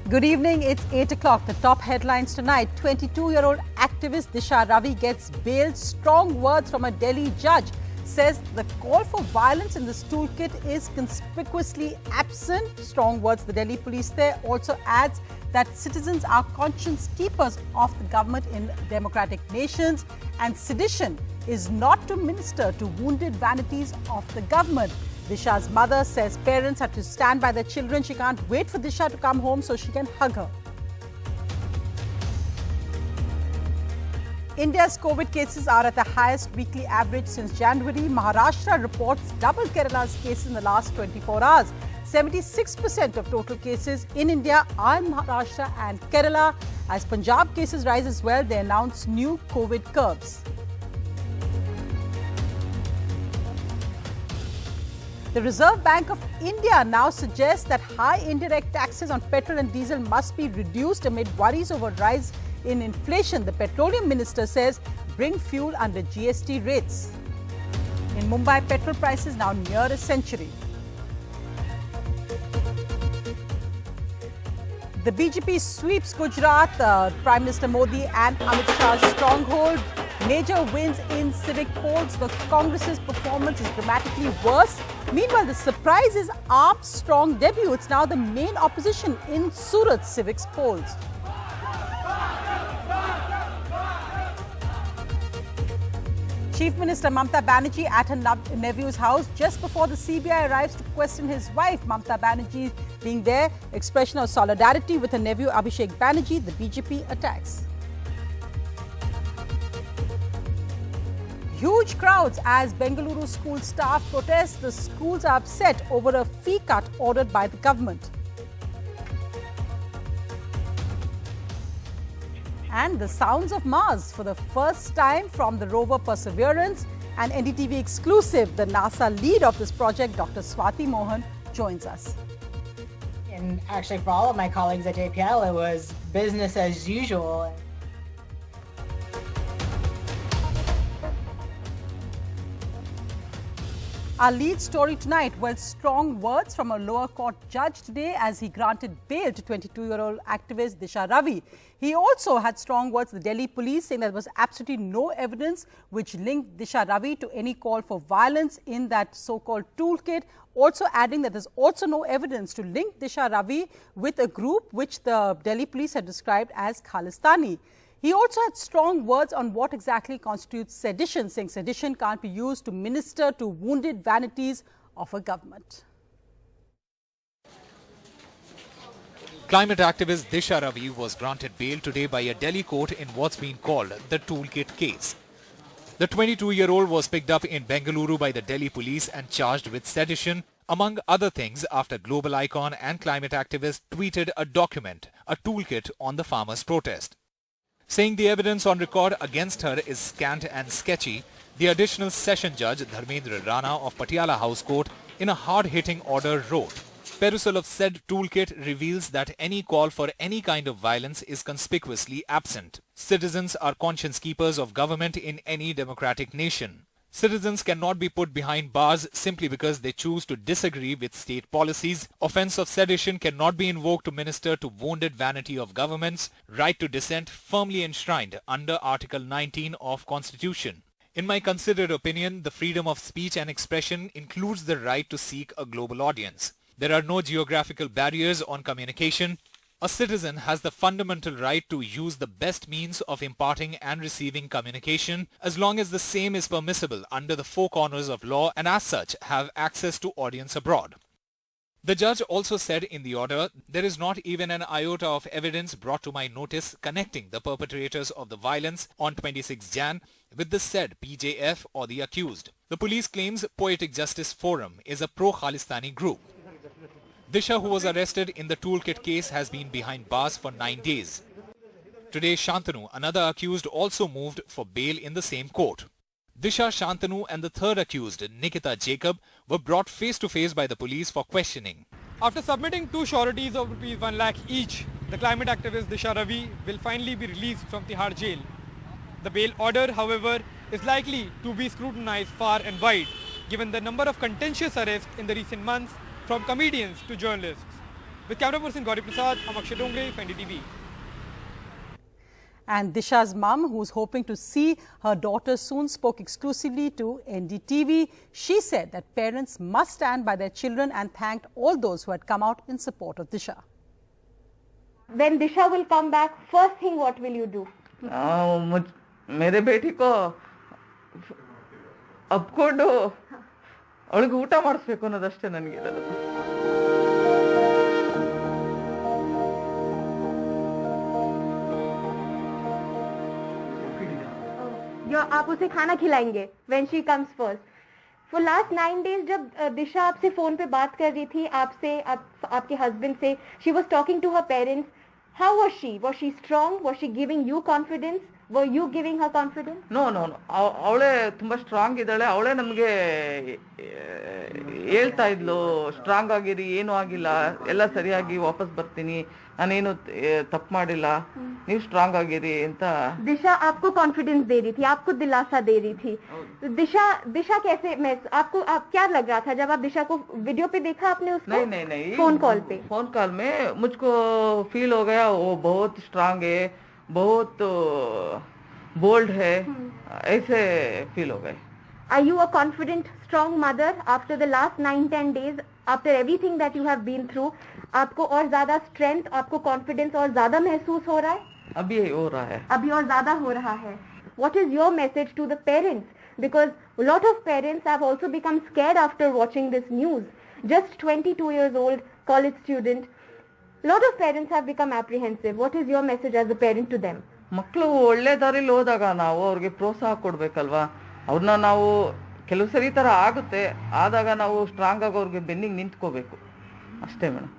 Good evening, it's 8 o'clock. The top headlines tonight. 22-year-old activist Disha Ravi gets bail. Strong words from a Delhi judge. Says the call for violence in this toolkit is conspicuously absent. Strong words. The Delhi police there also adds that citizens are conscience keepers of the government in democratic nations, and sedition is not to minister to wounded vanities of the government. Disha's mother says parents have to stand by their children. She can't wait for Disha to come home so she can hug her. India's COVID cases are at the highest weekly average since January. Maharashtra reports double Kerala's cases in the last 24 hours. 76% of total cases in India are in Maharashtra and Kerala. As Punjab cases rise as well, they announce new COVID curves. The Reserve Bank of India now suggests that high indirect taxes on petrol and diesel must be reduced amid worries over rise in inflation. The petroleum minister says bring fuel under GST rates. In Mumbai, petrol prices now near a century. The BJP sweeps Gujarat. Prime Minister Modi and Amit Shah's stronghold. Major wins in civic polls. The Congress's performance is dramatically worse. Meanwhile, the surprise is AAP's strong debut. It's now the main opposition in Surat's civics polls. Chief Minister Mamta Banerjee at her nephew's house just before the CBI arrives to question his wife. Mamta Banerjee being there, expression of solidarity with her nephew Abhishek Banerjee. The BJP attacks. Huge crowds as Bengaluru school staff protest. The schools are upset over a fee cut ordered by the government. And the sounds of Mars for the first time from the rover Perseverance. An NDTV exclusive. The NASA lead of this project, Dr. Swati Mohan, joins us. And actually for all of my colleagues at JPL, it was business as usual. Our lead story tonight, well, strong words from a lower court judge today as he granted bail to 22-year-old activist Disha Ravi. He also had strong words to the Delhi police saying there was absolutely no evidence which linked Disha Ravi to any call for violence in that so-called toolkit, also adding that there's also no evidence to link Disha Ravi with a group which the Delhi police had described as Khalistani. He also had strong words on what exactly constitutes sedition, saying sedition can't be used to minister to wounded vanities of a government. Climate activist Disha Ravi was granted bail today by a Delhi court in what's been called the Toolkit case. The 22-year-old was picked up in Bengaluru by the Delhi police and charged with sedition, among other things, after global icon and climate activist tweeted a document, a toolkit on the farmers' protest. Saying the evidence on record against her is scant and sketchy, the additional session judge Dharmendra Rana of Patiala House Court in a hard-hitting order wrote, perusal of said toolkit reveals that any call for any kind of violence is conspicuously absent. Citizens are conscience keepers of government in any democratic nation. Citizens cannot be put behind bars simply because they choose to disagree with state policies. Offence of sedition cannot be invoked to minister to wounded vanity of governments. Right to dissent firmly enshrined under Article 19 of Constitution. In my considered opinion, the freedom of speech and expression includes the right to seek a global audience. There are no geographical barriers on communication. A citizen has the fundamental right to use the best means of imparting and receiving communication as long as the same is permissible under the four corners of law and as such have access to audience abroad. The judge also said in the order, there is not even an iota of evidence brought to my notice connecting the perpetrators of the violence on 26 Jan with the said PJF or the accused. The police claims Poetic Justice Forum is a pro-Khalistani group. Disha, who was arrested in the toolkit case, has been behind bars for 9 days. Today, Shantanu, another accused, also moved for bail in the same court. Disha, Shantanu and the third accused, Nikita Jacob, were brought face-to-face by the police for questioning. After submitting two sureties of Rs 1 lakh each, the climate activist Disha Ravi will finally be released from Tihar jail. The bail order, however, is likely to be scrutinized far and wide, given the number of contentious arrests in the recent months from comedians to journalists. With camera person Gauri Prasad, I'm Akshay Dongre for NDTV. And Disha's mum, who's hoping to see her daughter soon, spoke exclusively to NDTV. She said that parents must stand by their children and thanked all those who had come out in support of Disha. When Disha will come back, first thing what will you do? मेरे बेटी को ಅಪ್ಕೊಂಡು ಅವಳಿಗೆ ಊಟ ಮಾಡಿಸ್ಬೇಕು ಅನ್ನೋದಷ್ಟೇ ನನಗೆ ಇರೋದು. आप उसे खाना खिलाएंगे when she comes first. For last 9 days जब दिशा आपसे फोन पे बात कर रही थी, आपके हस्बैंड से, she was talking to her parents. How was she? Was she strong? Was she giving you confidence? Were you giving her confidence? No. ಅವಳೇ ತುಂಬಾ ಸ್ಟ್ರಾಂಗ್ ಇದ್ದಾಳೆ. ಅವಳೇ ನಮಗೆ ಹೇಳ್ತಾ ಇದ್ಲು, ಸ್ಟ್ರಾಂಗ್ ಆಗಿರಿ, ಏನೂ ಆಗಿಲ್ಲ, ಎಲ್ಲ ಸರಿಯಾಗಿ ವಾಪಸ್ ಬರ್ತೀನಿ, ನಾನೇನು ತಪ್ಪು ಮಾಡಿಲ್ಲ, ನೀವು ಸ್ಟ್ರಾಂಗ್ ಆಗಿರಿ ಅಂತ. दिशा आपको कॉन्फिडेंस दे रही थी, आपको दिलासा दे रही थी. दिशा कैसे, आप क्या लग रहा था जब आप दिशा को वीडियो पे देखा आपने उसको? नहीं फोन कॉल पे. फोन कॉल में मुझको फील हो गया वो बहुत स्ट्रांग है, बहुत बोल्ड है, ऐसे फील हो गए. Are you a confident, strong mother after the last 9-10 days, after everything that you have been through? आपको और ज्यादा strength, आपको confidence और ज्यादा महसूस हो रहा है? अभी हो रहा है. अभी और ज्यादा हो रहा है. What is your message to the parents? Because a lot of parents have also become scared after watching this news. Just 22 years old, college student. A lot of parents have become apprehensive. What is your message as a parent to them? ಮಕ್ಕಳು ಒಳ್ಳೆ ದಾರಿಲಿ ಹೋದಾಗ ನಾವು ಅವ್ರಿಗೆ ಪ್ರೋತ್ಸಾಹ ಕೊಡ್ಬೇಕಲ್ವಾ. ಅವ್ರನ್ನ ನಾವು ಕೆಲವು ಸರಿ ತರ ಆಗುತ್ತೆ, ಆದಾಗ ನಾವು ಸ್ಟ್ರಾಂಗ್ ಆಗಿ ಅವ್ರಿಗೆ ಬೆನ್ನಿಗೆ ನಿಂತ್ಕೋಬೇಕು ಅಷ್ಟೇ madam.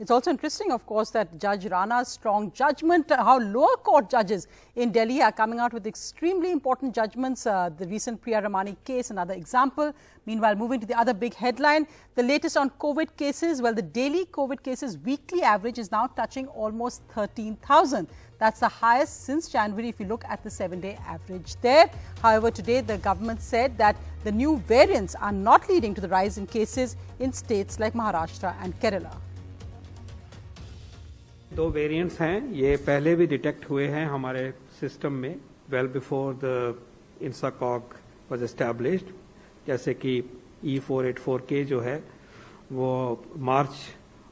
It's also interesting, of course, that Judge Rana's strong judgment, how lower court judges in Delhi are coming out with extremely important judgments. The recent Priya Ramani case, another example. Meanwhile, moving to the other big headline, the latest on COVID cases. Well, the daily COVID cases weekly average is now touching almost 13,000. That's the highest since January if you look at the 7-day average there. However, today the government said that the new variants are not leading to the rise in cases in states like Maharashtra and Kerala. 2 variants हैं, ये पहले भी detect हुए हैं हमारे system में well before the INSACOG was established. जैसे कि E484K जो है वो मार्च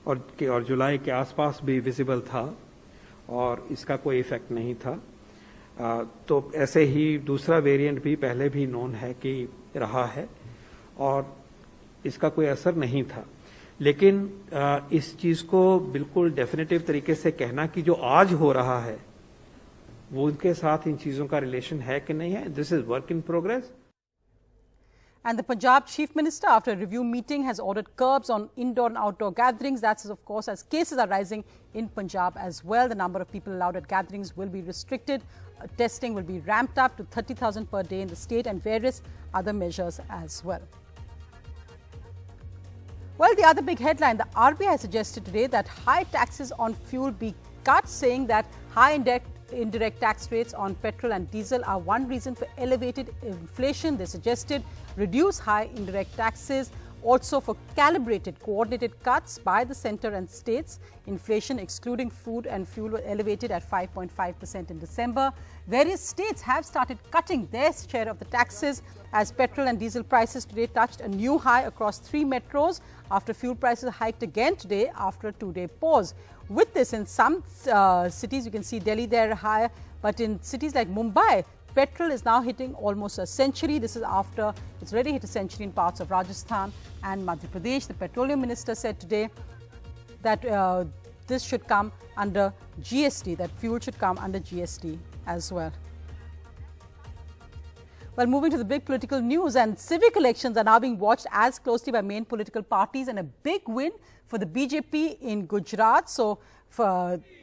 और जुलाई के आसपास भी विजिबल था और इसका कोई इफेक्ट नहीं था. तो ऐसे ही दूसरा वेरिएंट भी पहले भी नोन है कि रहा है और इसका कोई असर नहीं था. लेकिन इस चीज को बिल्कुल डेफिनेटिव तरीके से कहना कि जो आज हो रहा है वो उनके साथ इन चीजों का रिलेशन है कि नहीं है, this is work in progress. And the Punjab Chief Minister, after a review meeting, has ordered curbs on indoor and outdoor gatherings. That's, of course, as cases are rising in Punjab as well. The number of people allowed at gatherings will be restricted. Testing will be ramped up to 30,000 per day in the state and various other measures as well. Well, the other big headline, the RBI suggested today that high taxes on fuel be cut, saying that high indirect tax rates on petrol and diesel are one reason for elevated inflation. They suggested reduce high indirect taxes, also for calibrated, coordinated cuts by the centre and states. Inflation, excluding food and fuel, were elevated at 5.5% in December. Various states have started cutting their share of the taxes as petrol and diesel prices today touched a new high across 3 metros after fuel prices hiked again today after a 2-day pause. With this, in some cities, you can see Delhi there higher, but in cities like Mumbai, petrol is now hitting almost a century. This is after it's already hit a century in parts of Rajasthan and Madhya Pradesh. The petroleum minister said today that this should come under GST, that fuel should come under GST as well. Well, moving to the big political news, and civic elections are now being watched as closely by main political parties, and a big win for the BJP in Gujarat. So, for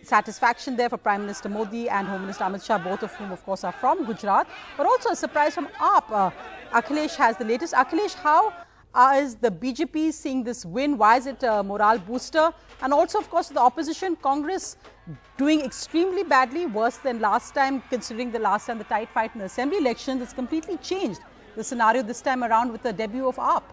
satisfaction there for Prime Minister Modi and Home Minister Amit Shah, both of whom, of course, are from Gujarat. But also a surprise from AAP. Akhilesh has the latest. Akhilesh, how is the BJP seeing this win? Why is it a morale booster? And also, of course, the opposition, Congress, doing extremely badly, worse than last time, considering the last time the tight fight in the assembly elections. It's completely changed the scenario this time around with the debut of AAP.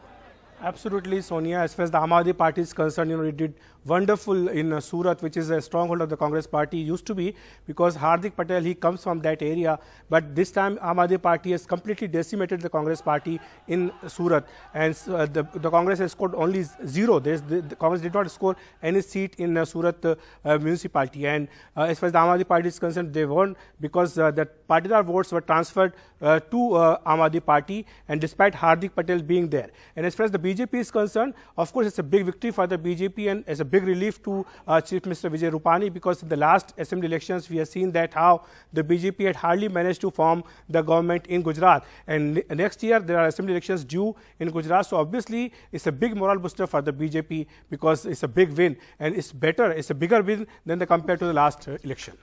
Absolutely, Sonia. As far as the Aam Aadmi Party is concerned, it did wonderful in Surat, which is a stronghold of the Congress party, used to be, because Hardik Patel, he comes from that area, but this time Aam Aadmi Party has completely decimated the Congress party in Surat, and the Congress has scored only 0. The Congress did not score any seat in Surat municipality, and as far as the Aam Aadmi Party is concerned, they won because the Patidar votes were transferred to Aam Aadmi Party, and despite Hardik Patel being there. And as far as the BJP is concerned, of course, it's a big victory for the BJP and it's a big relief to Chief Minister Vijay Rupani, because in the last assembly elections, we have seen that how the BJP had hardly managed to form the government in Gujarat. And next year, there are assembly elections due in Gujarat. So obviously, it's a big moral booster for the BJP because it's a big win, and it's better, it's a bigger win than compared to the last election.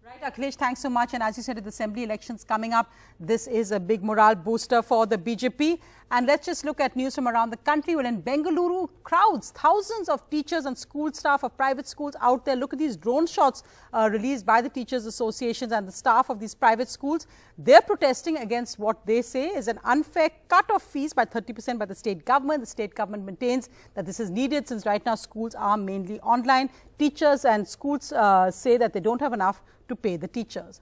Right, Akhilesh, thanks so much. And as you said, with the assembly elections coming up, this is a big morale booster for the BJP. And let's just look at news from around the country. Well, in Bengaluru, crowds, thousands of teachers and school staff of private schools out there. Look at these drone shots released by the teachers' associations and the staff of these private schools. They're protesting against what they say is an unfair cut of fees by 30% by the state government. The state government maintains that this is needed since right now schools are mainly online. Teachers and schools say that they don't have enough to pay the teachers.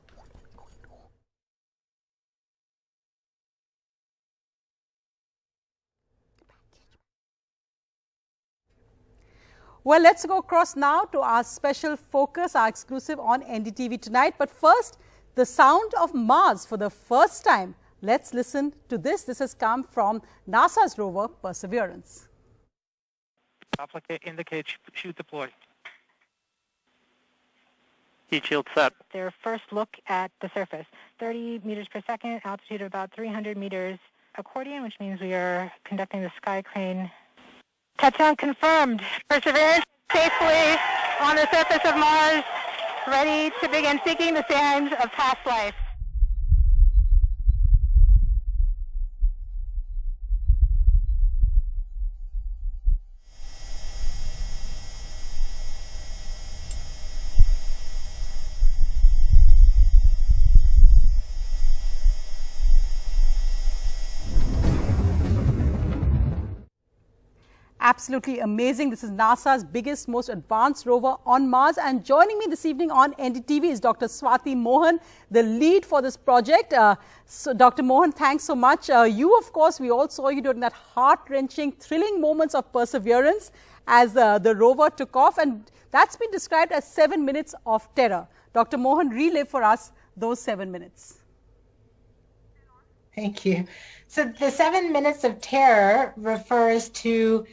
Well, let's go across now to our special focus, our exclusive on NDTV tonight. But first, the sound of Mars for the first time. Let's listen to this. This has come from NASA's rover Perseverance. Applicant indicate chute deployed. Heat shield set. Their first look at the surface. 30 meters per second, altitude of about 300 meters. Accordion, which means we are conducting the sky crane. Touchdown confirmed. Perseverance safely on the surface of Mars, ready to begin seeking the signs of past life. Absolutely amazing. This is NASA's biggest, most advanced rover on Mars. And joining me this evening on NDTV is Dr. Swati Mohan, the lead for this project. So, Dr. Mohan, thanks so much. You, of course, we all saw you during that heart-wrenching, thrilling moments of perseverance as the rover took off. And that's been described as 7 minutes of terror. Dr. Mohan, relive for us those 7 minutes. Thank you. So the 7 minutes of terror refers to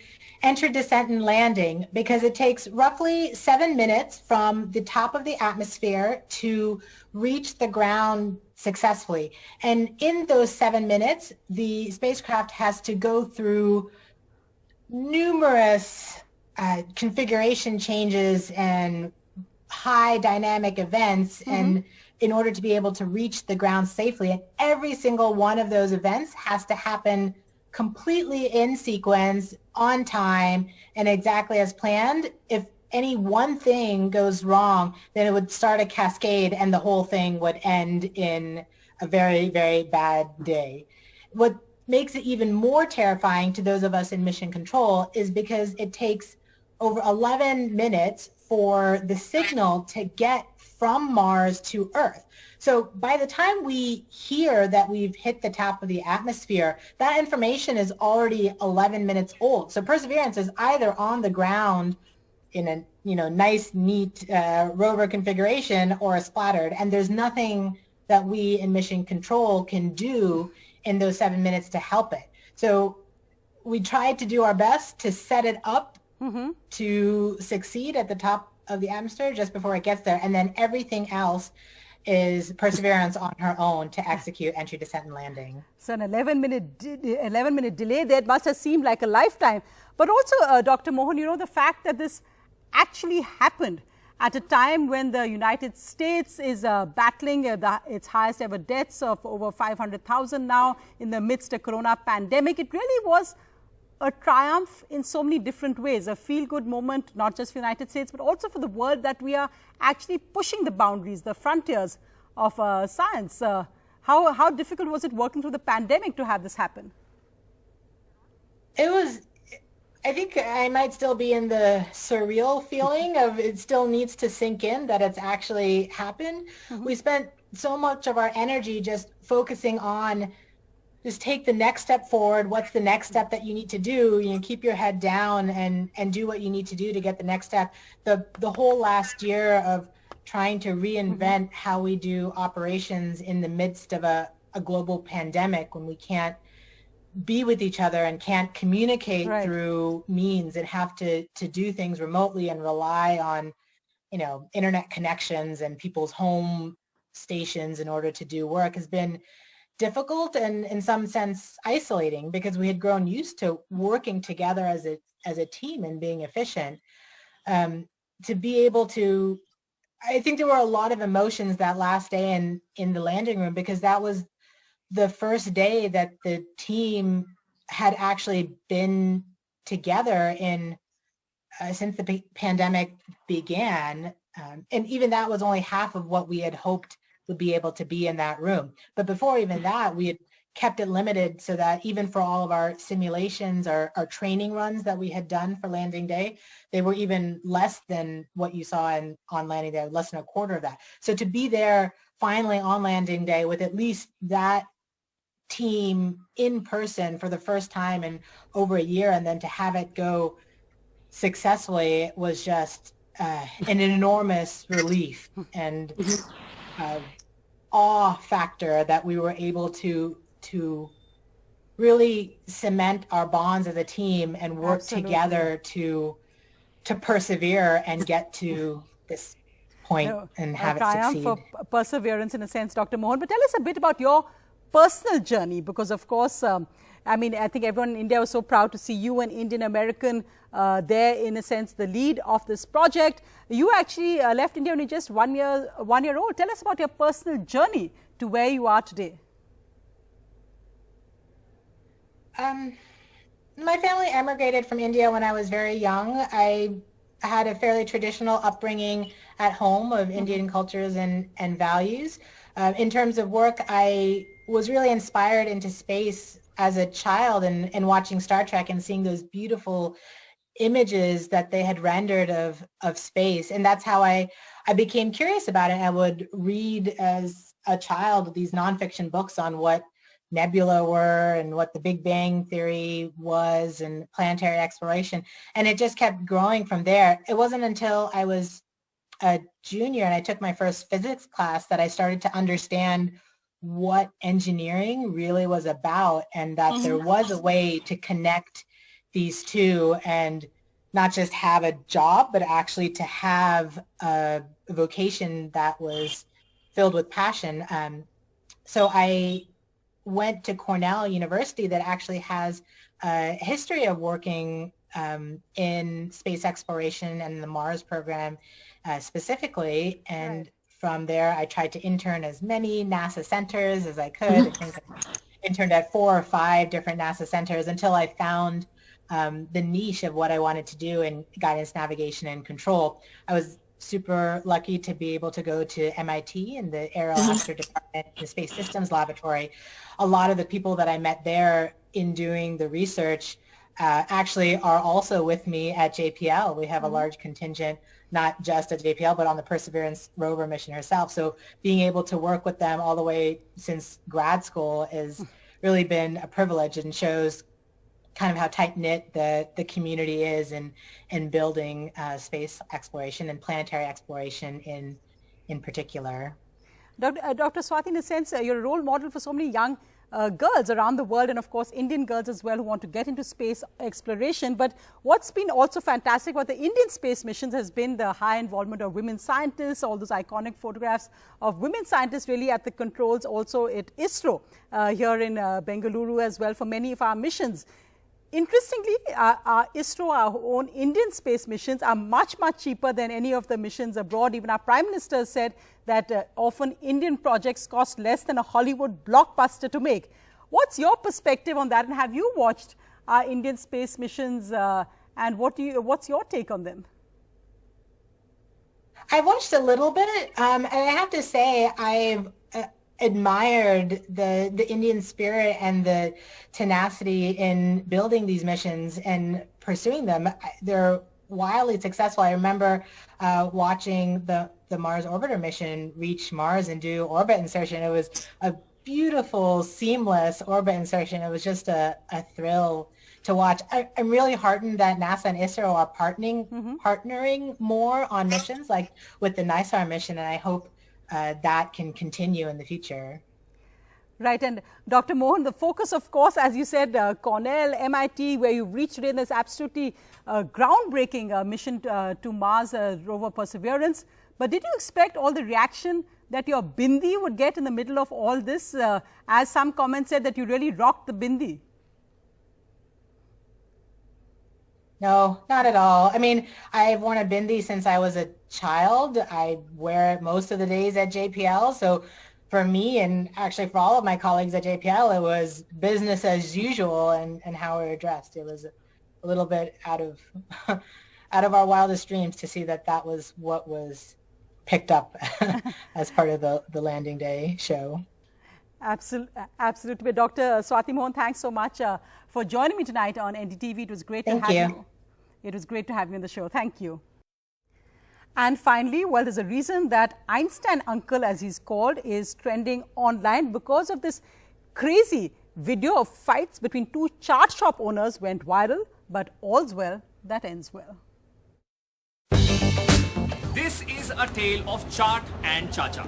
entry, descent, and landing, because it takes roughly 7 minutes from the top of the atmosphere to reach the ground successfully. And in those 7 minutes, the spacecraft has to go through numerous configuration changes and high dynamic events and in order to be able to reach the ground safely. And every single one of those events has to happen completely in sequence, on time, and exactly as planned. If any one thing goes wrong, then it would start a cascade and the whole thing would end in a very, very bad day. What makes it even more terrifying to those of us in mission control is because it takes over 11 minutes for the signal to get from Mars to Earth. So by the time we hear that we've hit the top of the atmosphere, that information is already 11 minutes old. So Perseverance is either on the ground in a nice, neat rover configuration or splattered, and there's nothing that we in mission control can do in those 7 minutes to help it. So we tried to do our best to set it up to succeed at the top of the atmosphere just before it gets there, and then everything else is Perseverance on her own to execute entry, descent, and landing. So an 11-minute delay there must have seemed like a lifetime. But also, Dr. Mohan, the fact that this actually happened at a time when the United States is battling its highest ever deaths of over 500,000 now in the midst of corona pandemic, it really was a triumph in so many different ways, a feel-good moment, not just for the United States, but also for the world, that we are actually pushing the boundaries, the frontiers of science. How difficult was it working through the pandemic to have this happen? It was I think I might still be in the surreal feeling of it still needs to sink in that it's actually happened. We spent so much of our energy just focusing on just take the next step forward. What's the next step that you need to do? You know, keep your head down and do what you need to do to get the next step. The whole last year of trying to reinvent how we do operations in the midst of a global pandemic when we can't be with each other and can't communicate through means and have to do things remotely and rely on, you know, internet connections and people's home stations in order to do work has been difficult and in some sense isolating because we had grown used to working together as a team and being efficient. To be able to, I think there were a lot of emotions that last day in the landing room because that was the first day that the team had actually been together in since the pandemic began. And even that was only half of what we had hoped would be able to be in that room. But before even that, we had kept it limited so that even for all of our simulations, our training runs that we had done for landing day, they were even less than what you saw on landing day, less than a quarter of that. So to be there finally on landing day with at least that team in person for the first time in over a year and then to have it go successfully was just an enormous relief and awe factor that we were able to really cement our bonds as a team and work together to persevere and get to this point and have it succeed. For perseverance in a sense, Dr. Mohan. But tell us a bit about your personal journey because, of course, I mean, I think everyone in India was so proud to see you, an Indian American, there in a sense the lead of this project. You actually left India when you were just one year old. Tell us about your personal journey to where you are today. My family emigrated from India when I was very young. I had a fairly traditional upbringing at home of Indian cultures and values. In terms of work, I was really inspired into space as a child and watching Star Trek and seeing those beautiful images that they had rendered of space. And that's how I became curious about it. I would read as a child these nonfiction books on what nebula were and what the Big Bang Theory was and planetary exploration. And it just kept growing from there. It wasn't until I was a junior and I took my first physics class that I started to understand what engineering really was about and that there was a way to connect these two and not just have a job, but actually to have a vocation that was filled with passion. So I went to Cornell University that actually has a history of working in space exploration and the Mars program specifically. And from there, I tried to intern as many NASA centers as I could. I think I interned at 4 or 5 different NASA centers until I found the niche of what I wanted to do in guidance, navigation, and control. I was super lucky to be able to go to MIT in the Aeroastro department, the Space Systems Laboratory. A lot of the people that I met there in doing the research actually are also with me at JPL. We have a large contingent, not just at JPL, but on the Perseverance rover mission herself. So being able to work with them all the way since grad school has really been a privilege and shows kind of how tight-knit the community is in building space exploration and planetary exploration in particular. Dr. Swati, in a sense, you're a role model for so many young girls around the world and of course Indian girls as well who want to get into space exploration. But what's been also fantastic about the Indian space missions has been the high involvement of women scientists, all those iconic photographs of women scientists really at the controls, also at ISRO here in Bengaluru as well for many of our missions. Interestingly, our ISRO, our own Indian space missions are much, much cheaper than any of the missions abroad. Even our Prime Minister said that often Indian projects cost less than a Hollywood blockbuster to make. What's your perspective on that? And have you watched our Indian space missions and what's your take on them? I watched a little bit and I have to say I've admired the Indian spirit and the tenacity in building these missions. And pursuing them. They're wildly successful. I remember watching the Mars orbiter mission reach Mars and do orbit insertion. It was a beautiful, seamless orbit insertion. It was just a thrill to watch. I'm really heartened that NASA and ISRO are partnering more on missions, like with the NISAR mission, and I hope that can continue in the future. Right, and Dr. Mohan, the focus, of course, as you said, Cornell, MIT, where you've reached today in this absolutely groundbreaking mission to Mars rover Perseverance. But did you expect all the reaction that your bindi would get in the middle of all this? As some comments said that you really rocked the bindi. No, not at all. I mean, I've worn a bindi since I was a child. I wear it most of the days at JPL. So for me, and actually for all of my colleagues at JPL, it was business as usual and how we were dressed. It was a little bit out of our wildest dreams to see that was what was picked up as part of the landing day show. Absolutely. Dr. Swati Mohan, thanks so much for joining me tonight on NDTV. It was great to have you. It was great to have you on the show. Thank you. And finally, well, there's a reason that Einstein Uncle, as he's called, is trending online because of this crazy video of fights between two chaat shop owners went viral, but all's well that ends well. This is a tale of Chaat and Chacha.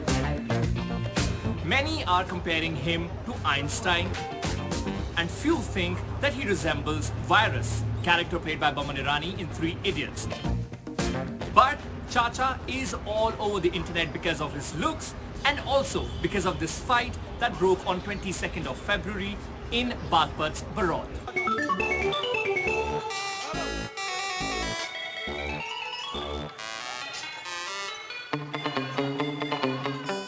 Many are comparing him to Einstein, and few think that he resembles Virus, character played by Boman Irani in 3 Idiots. But Chacha is all over the internet because of his looks and also because of this fight that broke on 22nd of February in Bagpat's Barod.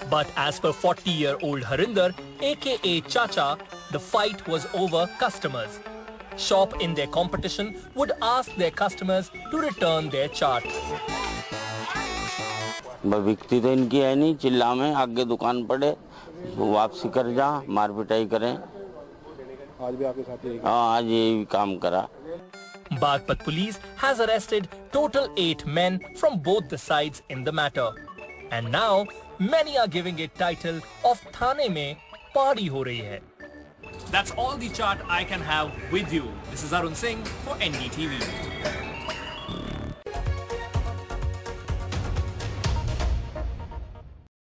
But as per 40-year-old Harinder, aka Chacha, the fight was over customers. Shop in their competition would ask their customers to return their chaat. बिकती तो इनकी है नहीं, चिल्ला में आगे दुकान पड़े, वापसी कर जा, मार पिटाई करें। आज भी आपके साथ यही? हाँ, आज यही काम करा। Bagpat police has arrested total 8 men from both the sides in the matter. And now, many are giving it title of Thane mein party ho rahi hai. That's all the chaat I can have with you. This is Arun Singh for NDTV.